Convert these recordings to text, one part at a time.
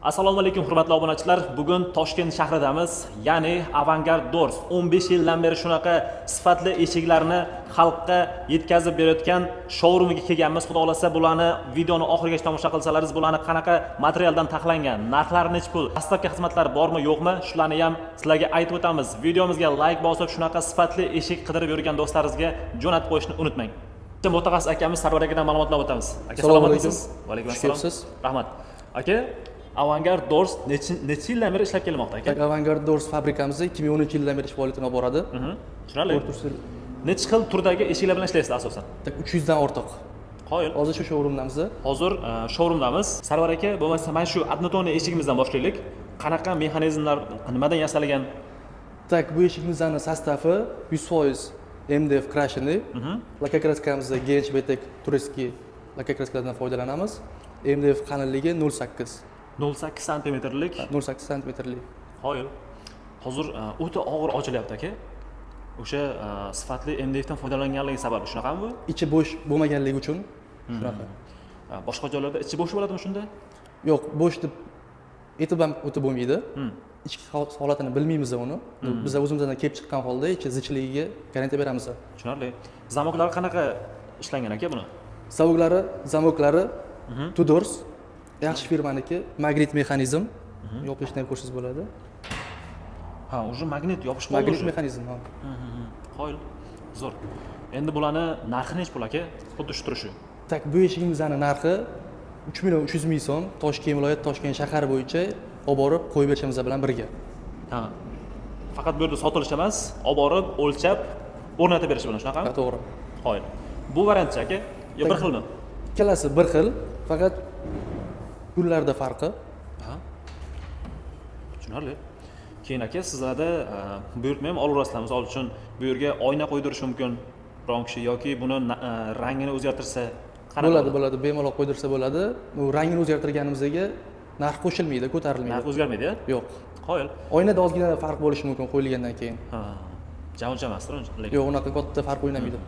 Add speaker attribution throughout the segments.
Speaker 1: Assalomu alaykum hurmatli obunachilar. Bugun Toshkent shahridamiz, ya'ni Avangard Doors 15 yildan beri shunaqa sifatli eshiklarni xalqqa yetkazib berayotgan showroomiga kelganmiz. Xudo xolasa bularni videoni oxirigacha tomosha qilsalaringiz, bularni qanaqa materialdan taxlangan, narxlari necha pul, dastlabki xizmatlar bormi, yo'qmi, shularni ham sizlarga aytib o'tamiz. Videomizga like bosib, shunaqa sifatli eshik qidirib yurgan do'stlaringizga jo'natib qo'yishni unutmang. Mutaxassis akamiz Sarvar akadan ma'lumotlar o'tamiz. Aka, salomatlisiz? Va alaykum assalom. Rahmat. Aka, Avangard Doors necha yildan beri ishlab kelmoqda aka?
Speaker 2: Avangard Doors fabrikamizda 2013 yildan beri ish faoliyatini olib boradi.
Speaker 1: Tushunarli. Necha xil turdagi eshiklar bilan ishlaysiz asosan?
Speaker 2: 300 dan ortiq.
Speaker 1: Qoyil.
Speaker 2: Hozir shu showroomdamiz.
Speaker 1: Hozir showroomdamiz. Sarvar aka, bo'lmasa mana shu однотонный eshigimizdan boshlaylik. Qanaqa mexanizmlar, nimadan yasalgan?
Speaker 2: Bu eshigimizning sostavi 100% MDF krasheni. Laka kraskamizda Gench Betek Turistskiy laka kraskalardan foydalanamiz. MDF qalinligi 0.8.
Speaker 1: 0.8 santimetrlik.
Speaker 2: 0.8 santimetrlik.
Speaker 1: Qoyil. Hozir o'ta og'ir ochilyapti aka. O'sha sifatli MDF dan foydalanganligi sababli shunaqami bu?
Speaker 2: Ichi bo'sh bo'lmaganligi uchun shunaqa.
Speaker 1: Boshqa joylarda ichi bo'sh bo'ladimi shunda?
Speaker 2: Yo'q, bo'sh deb aytib ham o'tib bo'lmaydi. Ichki holatini bilmaymiz uni. Biz o'zimizdan kelib chiqqan holda ichi zichligiga garantiya beramiz.
Speaker 1: Tushunarli. Zamoklari qanaqa ishlangan aka buni?
Speaker 2: Zamoklari Tudors yaxshi firmaniki, magnet mexanizm. Yopishni ham ko'rsangiz bo'ladi.
Speaker 1: Ha, o'sha magnet yopish qoldi.
Speaker 2: Magnet mexanizm, ha.
Speaker 1: Qoyil. Zo'r. Endi bularni narxi necha pul aka? Xuddi shu turishi.
Speaker 2: Bu eshigimizning narxi 3.300.000 so'm Toshkent viloyat Toshkent shahar bo'yicha olib borib qo'yib berishimiz bilan birga.
Speaker 1: Ha. Faqat bu yerda sotilish emas, olib borib, o'lchab, o'rnatib berish bilan shunaqami?
Speaker 2: Ha, to'g'ri.
Speaker 1: Qoyil. Bu variantchi aka? Yo bir xilmi?
Speaker 2: Ikkalasi bir xil, faqat gullarda farqi.
Speaker 1: Ha. Tushunarli. Keyin aka, sizlarda buyurtma ham olaverasizlar. Misol uchun bu yerga oyna qo'ydirish mumkin biron kishi yoki buni rangini o'zgartirsa
Speaker 2: bo'ladi, bemalol qo'ydirsa bo'ladi. Bu rangini o'zgartirganimizga narx qo'shilmaydi, ko'tarilmaydi.
Speaker 1: Narx o'zgarmaydi-ya?
Speaker 2: Yo'q.
Speaker 1: Qoyil.
Speaker 2: Oynada ozgina farq bo'lishi mumkin qo'yilgandan keyin.
Speaker 1: Ha. Javoncha emasdir lekin.
Speaker 2: Yo'q, unaqa katta farq o'ynamaydi.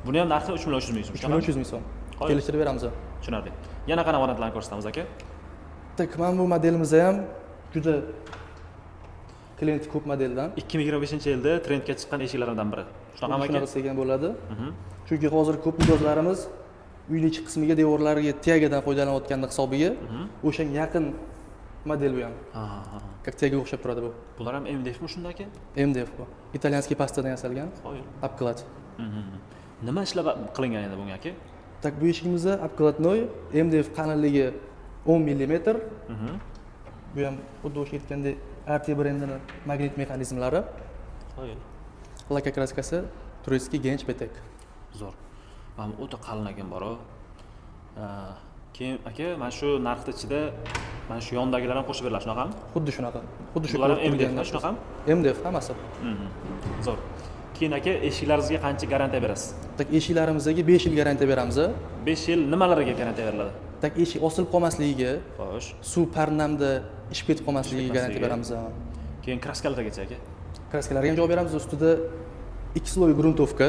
Speaker 1: Buni ham narxi 3.300.000 so'm.
Speaker 2: 3.300.000 so'm. Kelishtirib beramiz.
Speaker 1: Tushunarli. Yana qanaqa variantlarni ko'rsatamiz aka?
Speaker 2: Mana bu modelimizda ham juda klient ko'p modeldan.
Speaker 1: 2025-yilda trendga chiqqan eshiklardan biri. Shunaqami aka?
Speaker 2: Shunaqa degan bo'ladi. Chunki hozir ko'p mijozlarimiz uyning ichki qismiga devorlariga tiyagadan foydalanayotganda hisobiga o'shanga yaqin model bu ham. Как tiyaga o'xshab turadi bu.
Speaker 1: Bular ham MDF mi shunda aka?
Speaker 2: MDF bu. Italyanskiy pastadan yasalgan.
Speaker 1: Qo'yil.
Speaker 2: Обклад.
Speaker 1: Nima ishlab qilingan endi bunga aka?
Speaker 2: Bu eshigimizda обкладной MDF qalinligi 10 mm. Bu ham xuddi o'sha aytgandek RT brendini magnet mexanizmlari.
Speaker 1: Qo'yil.
Speaker 2: Laka kraskasi Turistskiy Gench Betek.
Speaker 1: Zo'r. Mana o'ta qalin ekan baro. Keyin aka, mana shu narxning ichida mana shu yondagilar ham qo'shib beriladi, shunaqami?
Speaker 2: Xuddi shunaqa. Xuddi shu
Speaker 1: bular ham MDF shunaqami?
Speaker 2: MDF hammasi.
Speaker 1: Zo'r. Keyin aka, eshiklaringizga qancha garantiya berasiz?
Speaker 2: Eshiklarimizga 5 yil garantiya beramiz.
Speaker 1: 5 yil nimalarga garantiya beriladi?
Speaker 2: Eshik osilib qolmasligiga,
Speaker 1: xo'sh,
Speaker 2: suv parnamda ishib ketib qolmasligiga garantiya beramiz.
Speaker 1: Keyin kraskalargacha aka?
Speaker 2: Kraskalarga ham javob beramiz. Ustida X sloy gruntovka,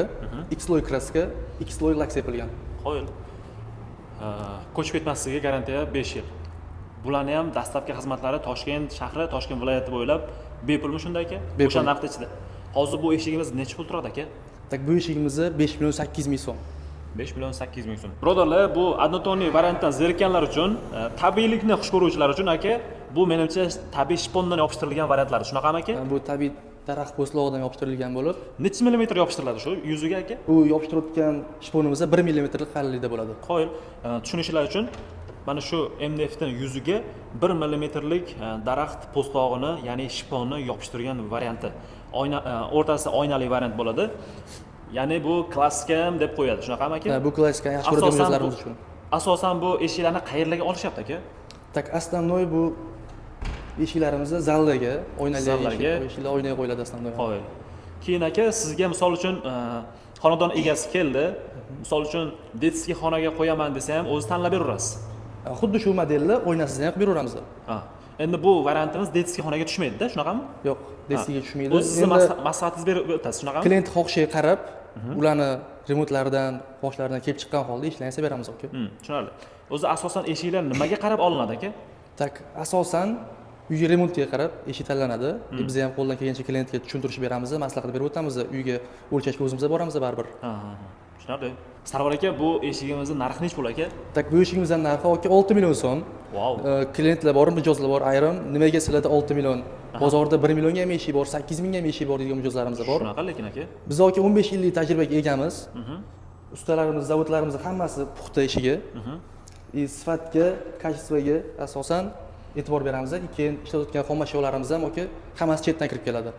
Speaker 2: X sloy kraska, X sloy lak sepilgan.
Speaker 1: Qo'yil. Ko'chib ketmasligiga garantiya 5 yil. Bularning ham dastlabki xizmatlari Toshkent shahri, Toshkent viloyati bo'ylab bepulmi shunda aka? O'sha narxda ichida. Hozir bu eshigimiz necha pul turadi aka?
Speaker 2: Bu eshigimizni 5.800.000 so'm.
Speaker 1: 5.800.000 so'm. Birodarlar, bu однотонный variantdan zerikkanlar uchun, tabiiylikni xush ko'ruvchilar uchun aka, bu menimcha tabiiy shpondan yopishtirilgan variantlar. Shunaqami aka?
Speaker 2: Bu tabiiy daraxt po'stlog'idan yopishtirilgan bo'lib,
Speaker 1: necha millimetr yopishtiriladi shu yuziga aka?
Speaker 2: Bu yopishtirayotgan shponimizda 1 mm qalinlikda bo'ladi.
Speaker 1: Qo'yil. Tushunishlar uchun mana shu MDF dan yuziga 1 millimetrlik daraxt po'stlog'ini, ya'ni shponni yopishtirgan varianti. O'rtasida oynali variant bo'ladi. Ya'ni bu klassikam deb qo'yadi. Shunaqami aka?
Speaker 2: Bu klassika yaxshi ko'radigan mijozlarimiz uchun.
Speaker 1: Asosan bu eshiklarni qayerlarga olishyapti aka?
Speaker 2: Основной bu eshiklarimizda zallarga, oynali eshiklar oynaga qo'yiladi основной.
Speaker 1: Qo'yil. Keyin aka, sizga misol uchun xonadon egasi keldi. Misol uchun detskiy xonaga qo'yaman desa ham o'zi tanlab beraverasiz.
Speaker 2: Xuddi shu modelni oynasini ham qilib beraveramiz.
Speaker 1: Endi bu variantimiz detskiy xonaga tushmaydi-da, shunaqami?
Speaker 2: Yo'q, detskiyga tushmaydi.
Speaker 1: O'zingiz maslahatingiz berib o'tasiz, shunaqami?
Speaker 2: Klient xohishiga qarab, ularni remontlaridan, xohishlaridan kelib chiqqan holda ishlansa beramiz aka.
Speaker 1: Tushunarli. O'zi asosan eshiklar nimaga qarab olinadi aka?
Speaker 2: Tak, asosan uyga remontga qarab eshik tanlanadi. Biz ham qo'ldan kelgancha klientga tushuntirib beramiz, maslahat berib o'tamiz. Uyga o'lchashga o'zimiz boramiz baribir.
Speaker 1: Ha. Tushunarli. Sarvar aka, bu eshigimizning narxi necha pul aka?
Speaker 2: Tak, bu eshigimizning narxi 6 million so'm.
Speaker 1: Wow.
Speaker 2: Klientlar bor, mijozlar bor, ayrim nimaga sizlarda 6 million, bozorda 1 millionga ham eshik bor, 8 mingga ham eshik bor degan mijozlarimiz bor.
Speaker 1: Shunaqa lekin aka.
Speaker 2: Biz 15 yillik tajribaga egamiz. Ustalarimiz, zavodlarimiz hammasi puxta eshigi. Sifatga, kачествоga asosan e'tibor beramiz. Keyin ishlatayotgan xom ashyolarimiz ham hammasi chetdan kirib keladi.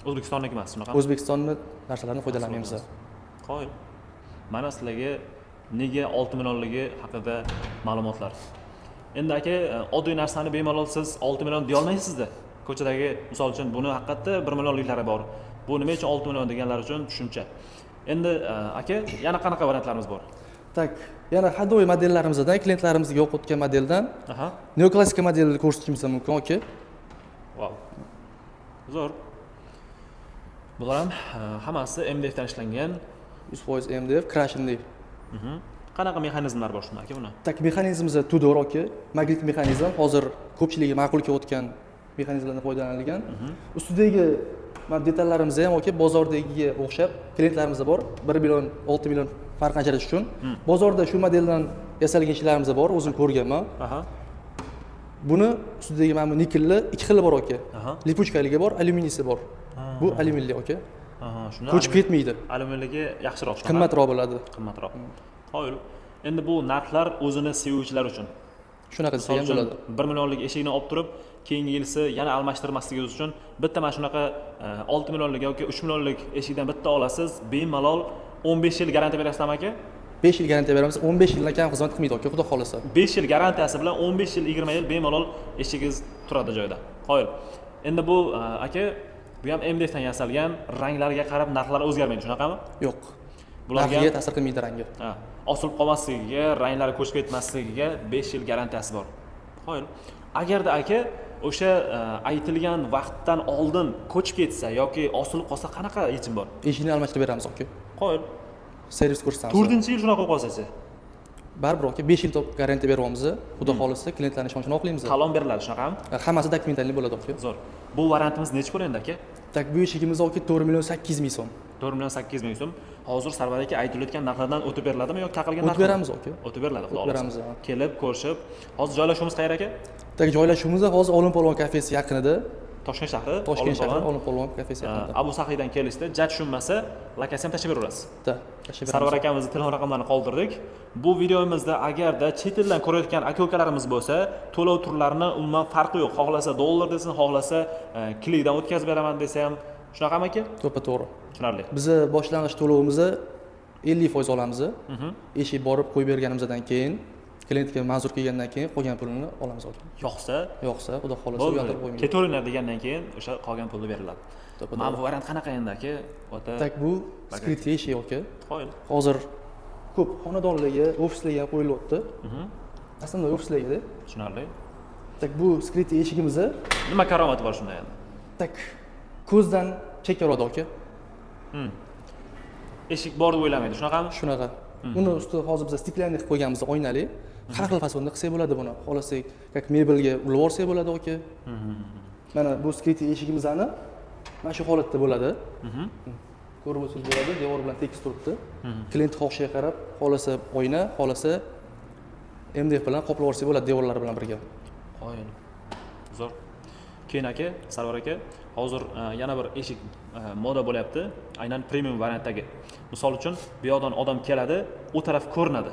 Speaker 1: O'zbekistonniki emas, shunaqa.
Speaker 2: O'zbekistonning narsalarni foydalanamiz.
Speaker 1: Qo'yil. Mana sizlarga nega 6 millionligi haqida ma'lumotlar. Endi aka, oddiy narsani bemalol siz 6 million deya olmaysizda. Ko'chadagi, misol uchun, buni haqiqatda 1 millionliklari bor. Bu nima uchun 6 million deganlar uchun tushuncha. Endi aka, yana qanaqa variantlarimiz bor?
Speaker 2: Tak, yana hadoviy modellarimizdan, klientlarimizga yoqayotgan modeldan neoklassik modelni ko'rsatishimiz mumkin, aka.
Speaker 1: Wow. Zo'r. Bular ham hammasi MDF dan ishlangan.
Speaker 2: 100% MDF, crashingli.
Speaker 1: Qanaqa mexanizmlar bor shunda aka buni?
Speaker 2: Tak, mexanizmimiz Tudor aka, magnit mexanizm. Hozir ko'pchiligi ma'qul kelayotgan mexanizmlardan foydalanilgan. Ustidagi detallarimiz ham bozordagiga o'xshab klientlarimizda bor. 1 million, 6 million farq ajratish uchun bozorda shu modeldan yasalgan ishlarimiz bor, o'zim ko'rganman. Buni ustidagi mana bu nikelli ikki xili bor aka. Lipuchkaligi bor, alyuminiysi bor. Bu alyuminli aka.
Speaker 1: Shunda
Speaker 2: ko'chib ketmaydi.
Speaker 1: Alyuminligi yaxshiroq,
Speaker 2: qimmatroq bo'ladi.
Speaker 1: Qimmatroq. Qo'yil. Endi bu narxlar o'zini sevuvchilar uchun.
Speaker 2: Shunaqa desa ham bo'ladi.
Speaker 1: 1 millionlik eshikni olib turib, keyingi yilsi yana almashtirmasligingiz uchun bitta mana shunaqa 6 millionlik yoki 3 millionlik eshikdan bitta olasiz, bemalol 15 yil garantiya berasizmi aka?
Speaker 2: 5 yil garantiya beramiz. 15 yildan kam xizmat qilmaydi aka, xudo xolasa.
Speaker 1: 5 yil garantiyasi bilan 15 yil 20 yil bemalol eshigingiz turadi joyda. Qo'yil. Endi bu aka, bu ham MDF dan yasalgan, ranglariga qarab narxlar o'zgarmaydi, shunaqami?
Speaker 2: Yo'q. Bularga ta'sir qilmaydi rangi.
Speaker 1: Osilib qolmasligiga, ranglari ko'chib ketmasligiga 5 yil garantiyasi bor. Qo'yil. Agarda aka o'sha aytilgan vaqtdan oldin ko'chib ketsa yoki osilib qolsa qanaqa yechim bor?
Speaker 2: Eshikni almashtirib beramiz aka.
Speaker 1: Qo'yil.
Speaker 2: Servis ko'rsatamiz.
Speaker 1: 4-yil shunaqa qolsa-chi?
Speaker 2: Baribir aka 5 yil garantiya beryapmiz. Xudo xolasa klientlarning ishonchini oqlaymiz.
Speaker 1: Talon beriladi, shunaqami?
Speaker 2: Hammasi dokumentalli bo'ladi aka.
Speaker 1: Zo'r. Bu variantimiz necha pul endi aka?
Speaker 2: Tak, bu eshigimiz aka 4 million 8 ming so'm.
Speaker 1: 4 million 8 ming so'm. Hozir Sarvar aka aytilayotgan narxlardan o'tib beriladimi yoki taqilgan narx?
Speaker 2: O'tib beramiz aka.
Speaker 1: O'tib beriladi, xudo
Speaker 2: O'tib beramiz.
Speaker 1: Kelib, ko'rishib. Hozir joylashuvimiz qayerda aka?
Speaker 2: Tak, joylashuvimiz hozir Olim-Polvon kafesi yaqinida.
Speaker 1: Toshkent shahri,
Speaker 2: Olim-Polvon kafesi yaqinida.
Speaker 1: Abu Sahiydan kelishda, ja tushunmasa, lokatsiya ham tashlab beramiz.
Speaker 2: Tashlab beramiz.
Speaker 1: Sarvar akamizning telefon raqamlarini qoldirdik. Bu videomizda agarda chet eldan ko'rayotgan aka-ukalarimiz bo'lsa, to'lov turlarini umuman farqi yo'q. Xohlasa dollar desin, xohlasa klikdan o'tkazib beraman desa ham, shunaqami aka?
Speaker 2: To'g'ri.
Speaker 1: Tushunarli.
Speaker 2: Biz boshlang'ich to'lovimizni 50% olamiz. Eshik borib qo'yib berganimizdan keyin, klientga manzur kelgandan keyin qolgan pulini olamiz aka. Yo'qsa, xudo xolasa uyaltirib qo'ymaymiz.
Speaker 1: Ketaveringlar degandan keyin o'sha qolgan pulni beriladi. Mana bu variant qanaqa endi aka?
Speaker 2: Tak, bu skritli eshik aka.
Speaker 1: Qo'yil.
Speaker 2: Hozir ko'p xonadonlarga, ofislarga qo'yilyapti. Aslida ofislarga-da.
Speaker 1: Tushunarli.
Speaker 2: Tak, bu skritli eshigimiz.
Speaker 1: Nima karomati bor shunda endi?
Speaker 2: Tak, ko'zdan chekka oladi aka.
Speaker 1: Eshik bor deb o'ylamaydi, shunaqami?
Speaker 2: Shunaqa. Uni ustida hozir biz stiklanli qilib qo'yganmiz, oynali. Har xil fasonda qilsak bo'ladi buni. Xohlasak, как mebelga ulab olsak bo'ladi aka. Mana bu skritli eshigimizni mana shu holatda bo'ladi. Ko'rib o'tsangiz bo'ladi, devor bilan tekis turibdi. Klient xohishiga qarab, xohlasa oyna, xohlasa MDF bilan qoplab olsak bo'ladi devorlar bilan birga.
Speaker 1: Qo'yil. Zo'r. Keyin aka, Sarvar aka, hozir yana bir eshik moda bo'lyapti, aynan premium variantdagi. Misol uchun, bu yoqdan odam keladi, u taraf ko'rinadi.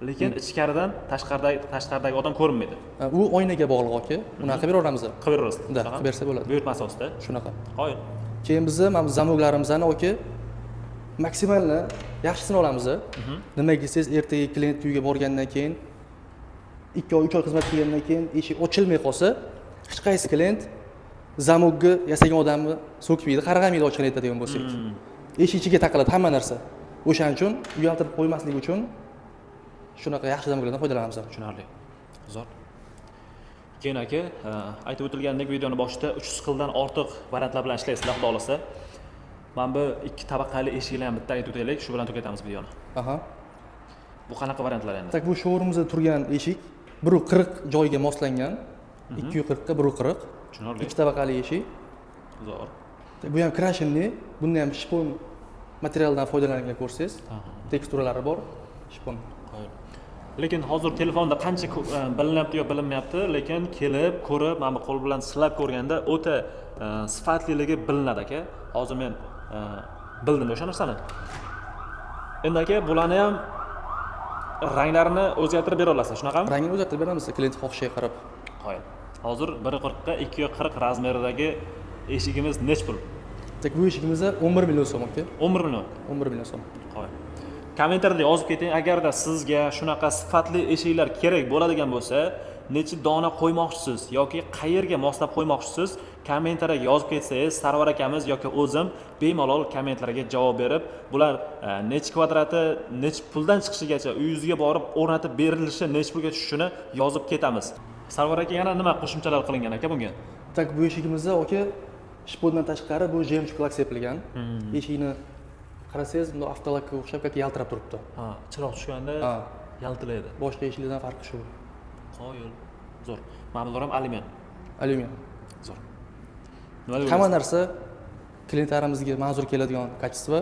Speaker 1: Lekin ichkaridan tashqaridagi odam ko'rinmaydi.
Speaker 2: U oynaga bog'liq aka. Uni qilib beramiz.
Speaker 1: Qilib beramiz.
Speaker 2: Da, qilib bersa bo'ladi.
Speaker 1: Buyurtma asosida.
Speaker 2: Shunaqa.
Speaker 1: Qo'yil.
Speaker 2: Keyin biz mana zamoglarimizni aka maksimalni yaxshisini olamiz. Nimaga desangiz, ertaga klient uyiga borgandan keyin 2 oy, 3 oy xizmat qilgandan keyin eshik ochilmay qolsa, hech qaysi klient zamogga yasagan odamni so'kmaydi, qarg'amaydi ochiqni aytadigan bo'lsak. Eshik ichiga taqiladi hamma narsa. O'shaning uchun uyaltirib qo'ymaslik uchun shunaqa yaxshi zamoglardan foydalanamiz.
Speaker 1: Tushunarli. Zo'r. Keyin aka, aytib o'tilganidek videoni boshida 300 xildan ortiq variantlar bilan ishlaysizlar, xudo xolasa. Mana bu 2 tabaqali eshiklar ham bitta aytib o'taylik, shu bilan tugatamiz videoni. Bu qanaqa variantlar endi?
Speaker 2: Tak, bu showroomimizda turgan eshik 140 joyga moslangan. 240 ga 140.
Speaker 1: Tushunarli.
Speaker 2: Ikki tabaqali eshik.
Speaker 1: Zo'r.
Speaker 2: Bu ham krashinli, bunda ham shipon materialdan foydalangan ko'rsangiz, teksturalari bor, shipon.
Speaker 1: Lekin hozir telefonda qancha bilinyapti yo bilinmayapti, lekin kelib, ko'rib, mana bu qo'l bilan silab ko'rganda o'ta sifatliligi bilinadi aka. Hozir men bildim o'sha narsani. Endi aka, bularni ham ranglarini o'zgartirib bera olasiz, shunaqami?
Speaker 2: Rangini o'zgartirib beramiz klient xohishiga qarab.
Speaker 1: Qo'ying. Hozir 140 ga 240 razmeridagi eshigimiz nech pul?
Speaker 2: Tak bu eshigimizda 11 million so'm aka.
Speaker 1: 11 million.
Speaker 2: 11 million so'm.
Speaker 1: Qo'ying. Kommentariyada yozib keting, agarda sizga shunaqa sifatli eshiklar kerak bo'ladigan bo'lsa, necha dona qo'ymoqchisiz yoki qayerga moslab qo'ymoqchisiz, kommentariyaga yozib ketsangiz, Sarvar akamiz yoki o'zim bemalol kommentlarga javob berib, bular necha kvadrati, necha puldan chiqishigacha, uyingizga borib o'rnatib berilishi, necha pulga tushishini yozib ketamiz. Sarvar aka, yana nima qo'shimchalar qilingan aka bunga?
Speaker 2: Tak bu eshigimizda aka shpondan tashqari bu jemchug lak sepilgan. Eshikni qarasangiz, bunda avtolakka o'xshab yoki yaltirab turibdi.
Speaker 1: Ha, chiroq tushganda yaltilaydi.
Speaker 2: Boshqa eshiklardan farqi shu.
Speaker 1: Qo'yil. Zo'r. Mana bular ham alyumin.
Speaker 2: Alyumin.
Speaker 1: Zo'r. Nima deysiz?
Speaker 2: Hamma narsa klientlarimizga manzur keladigan kачество.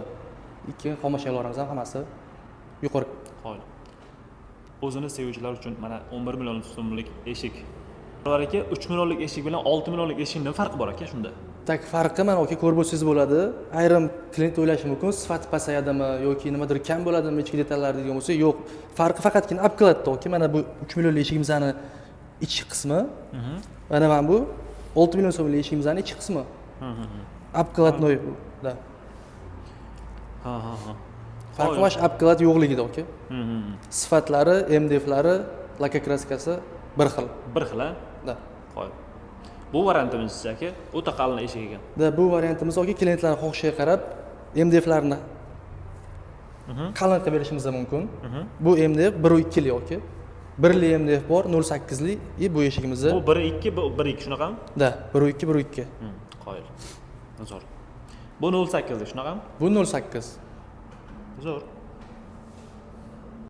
Speaker 2: Ikki xom ashyolarimiz ham hammasi yuqori.
Speaker 1: Qo'yil. O'zini sevuvchilar uchun mana 11 million so'mlik eshik. Sarvar aka, 3 millionlik eshik bilan 6 millionlik eshikning nima farqi bor aka shunda?
Speaker 2: Tak farqi mana aka ko'rib bo'lsangiz bo'ladi. Ayrim klient o'ylashi mumkin, sifati pasayadimi yoki nimadir kam bo'ladimi ichki detallar degan bo'lsa, yo'q. Farqi faqatgina upgrade'da aka. Mana bu 3 millionlik eshigimizning ichki qismi. Mana bu 6 million so'mlik eshigimizning ichki qismi. Upgrade'noy da.
Speaker 1: Ha.
Speaker 2: Farqi mana upgrade yo'qligida aka. Sifatlari, MDFlari, laka kraskasi bir xil.
Speaker 1: Bir xil, ha?
Speaker 2: Da.
Speaker 1: Qo'yil. Bu variantimiz aka, o'ta qalin eshik ekan.
Speaker 2: Da bu variantimiz aka klientlar xohishiga qarab MDFlarni qalin qilib berishimiz mumkin. Bu MDF 1.2 lik aka. 1 lik MDF bor, 0.8 lik bu eshigimizda.
Speaker 1: Bu 1.2, bu 1.2 shunaqami?
Speaker 2: Da, 1.2, 1.2.
Speaker 1: Qo'yil. Zo'r. Bu 0.8 lik shunaqami?
Speaker 2: Bu 0.8.
Speaker 1: Zo'r.